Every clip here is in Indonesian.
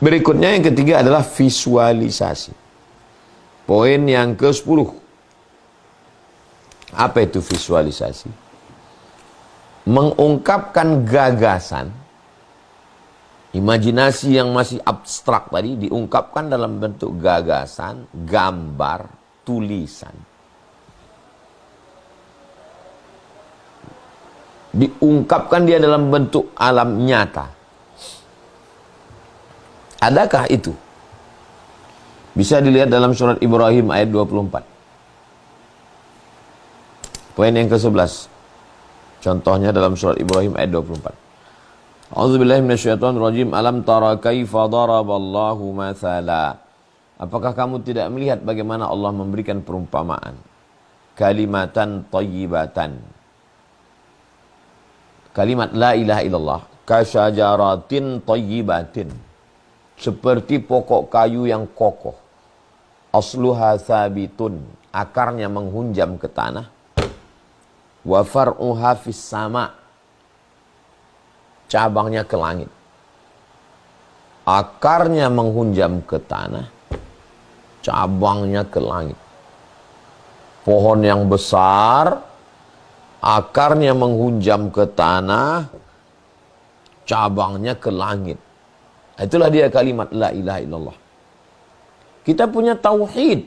Berikutnya yang ketiga adalah visualisasi. Poin yang ke-10. Apa itu visualisasi? Mengungkapkan gagasan, imajinasi yang masih abstrak tadi diungkapkan dalam bentuk gagasan, gambar, tulisan. Diungkapkan dia dalam bentuk alam nyata. Adakah itu? Bisa dilihat dalam surat Ibrahim ayat 24. Poin yang ke-11. Contohnya dalam surat Ibrahim ayat 24. A'udzubillahi minasyaitonirrajim. Alam tara kaifa daraballahu mathala. Apakah kamu tidak melihat bagaimana Allah memberikan perumpamaan? Kalimatan thayyibatan. Kalimat la ilaha illallah. Kasyajaratin thayyibatin. Seperti pokok kayu yang kokoh. Asluha thabitun. Akarnya menghunjam ke tanah. Wa far'uha fis sama. Cabangnya ke langit. Akarnya menghunjam ke tanah. Cabangnya ke langit. Pohon yang besar. Akarnya menghunjam ke tanah. Cabangnya ke langit. Itulah dia kalimat la ilaha illallah. Kita punya tauhid.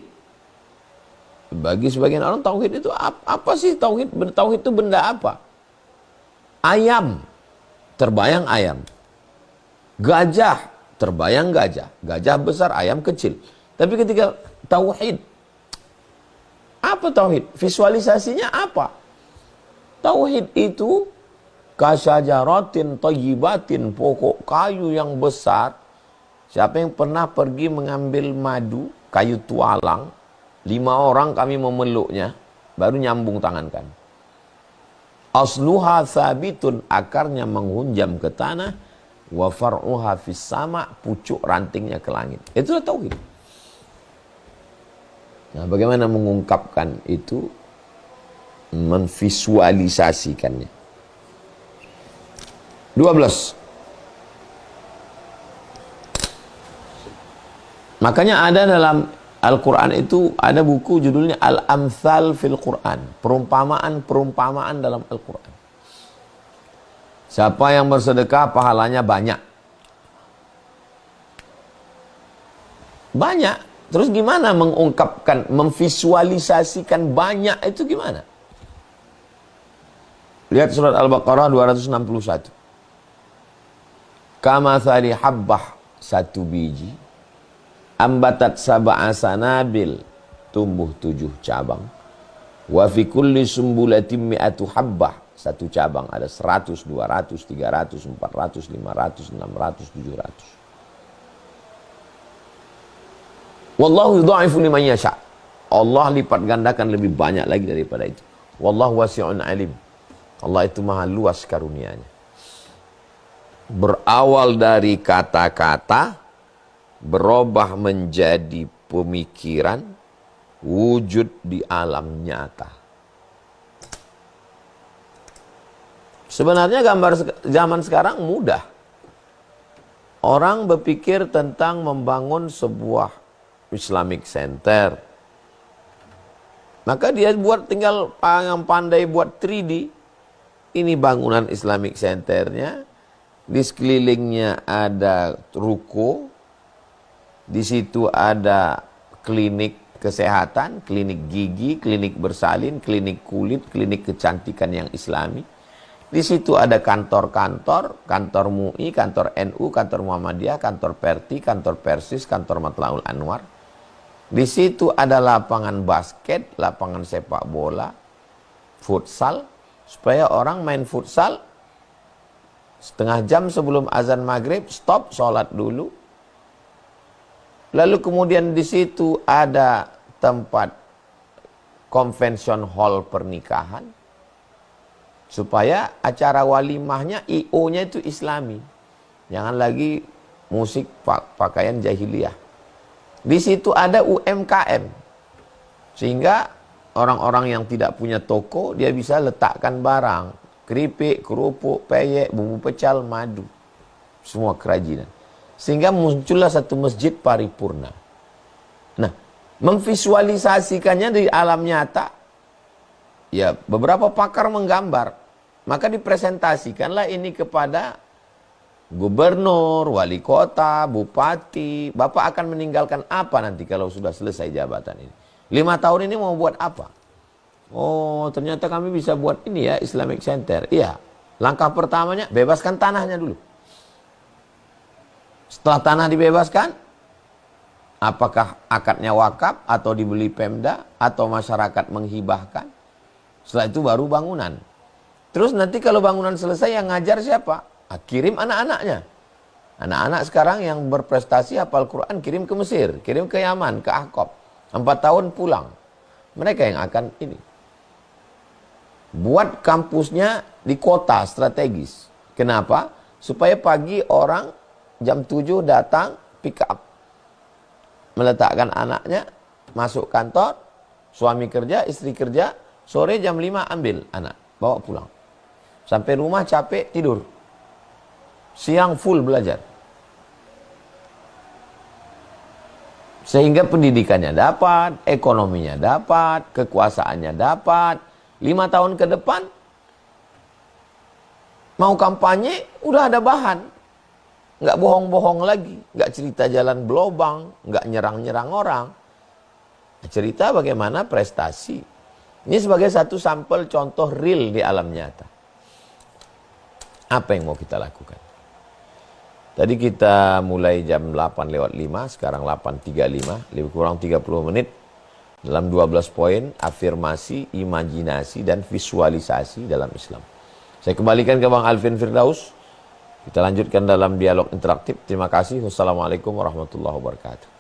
Bagi sebagian orang tauhid itu apa sih tauhid? Tauhid itu benda apa? Ayam, terbayang ayam. Gajah, terbayang gajah. Gajah besar, ayam kecil. Tapi ketika tauhid, apa tauhid? Visualisasinya apa? Tauhid itu kasyajaratin thayyibatin, pokok kayu yang besar. Siapa yang pernah pergi mengambil madu, kayu tualang, 5 orang kami memeluknya, baru nyambung tangan kami. Asluha thabitun, akarnya menghunjam ke tanah, wa far'uha fis sama, pucuk rantingnya ke langit. Itulah tauhid. Nah, bagaimana mengungkapkan itu? Memvisualisasikannya. 12. Makanya ada dalam Al-Quran itu ada buku judulnya Al-Amthal fil Quran. Perumpamaan-perumpamaan dalam Al-Quran. Siapa yang bersedekah pahalanya banyak. Banyak. Terus gimana mengungkapkan, memvisualisasikan banyak itu gimana? Lihat surat Al-Baqarah 261. Kamathali habbah, satu biji, ambatat sab'a sanabil, tumbuh 7 cabang. Wa fi kulli sumbulatin mi'atu habbah, satu cabang ada 100, 200, 300, 400, 500, 600, 700. Wallahu yudha'ifu liman yasha'. Allah lipat gandakan lebih banyak lagi daripada itu. Wallahu wasi'un alim. Allah itu maha luas karunia-Nya. Berawal dari kata-kata, berubah menjadi pemikiran, wujud di alam nyata. Sebenarnya gambar zaman sekarang mudah. Orang berpikir tentang membangun sebuah Islamic Center. Maka dia tinggal yang pandai buat 3D. Ini bangunan Islamic Centernya. Di sekelilingnya ada ruko, di situ ada klinik kesehatan, klinik gigi, klinik bersalin, klinik kulit, klinik kecantikan yang islami. Di situ ada kantor-kantor, kantor MUI, kantor NU, kantor Muhammadiyah, kantor Perti, kantor Persis, kantor Matlaul Anwar. Di situ ada lapangan basket, lapangan sepak bola, futsal, supaya orang main futsal. Setengah jam sebelum azan maghrib, stop, sholat dulu. Lalu kemudian di situ ada tempat convention hall pernikahan. Supaya acara walimahnya, IO-nya itu islami. Jangan lagi musik pakaian jahiliyah. Di situ ada UMKM. Sehingga orang-orang yang tidak punya toko, dia bisa letakkan barang. Keripik, kerupuk, peyek, bumbu pecal, madu. Semua kerajinan. Sehingga muncullah satu masjid paripurna. Nah, memvisualisasikannya di alam nyata, ya beberapa pakar menggambar. Maka dipresentasikanlah ini kepada gubernur, wali kota, bupati. Bapak akan meninggalkan apa nanti kalau sudah selesai jabatan ini? 5 tahun ini mau buat apa? Oh, ternyata kami bisa buat ini ya, Islamic Center. Iya, langkah pertamanya bebaskan tanahnya dulu. Setelah tanah dibebaskan, apakah akadnya wakaf atau dibeli Pemda atau masyarakat menghibahkan? Setelah itu baru bangunan. Terus nanti kalau bangunan selesai yang ngajar siapa? Kirim anak-anaknya. Anak-anak sekarang yang berprestasi hafal Quran kirim ke Mesir, kirim ke Yaman, ke Ahqaf. 4 tahun pulang. Mereka yang akan ini. Buat kampusnya di kota strategis. Kenapa? Supaya pagi orang jam 7 datang pick up. Meletakkan anaknya, masuk kantor, suami kerja, istri kerja, sore jam 5 ambil anak, bawa pulang. Sampai rumah capek, tidur. Siang full belajar. Sehingga pendidikannya dapat, ekonominya dapat, kekuasaannya dapat. 5 tahun ke depan, mau kampanye, udah ada bahan. Nggak bohong-bohong lagi, nggak cerita jalan belobang, nggak nyerang-nyerang orang. Cerita bagaimana prestasi. Ini sebagai satu sampel contoh real di alam nyata. Apa yang mau kita lakukan? Tadi kita mulai jam 8:05, sekarang 8:35, lebih kurang 30 menit. Dalam 12 poin, afirmasi, imajinasi, dan visualisasi dalam Islam. Saya kembalikan ke Bang Alvin Firdaus. Kita lanjutkan dalam dialog interaktif. Terima kasih. Wassalamualaikum warahmatullahi wabarakatuh.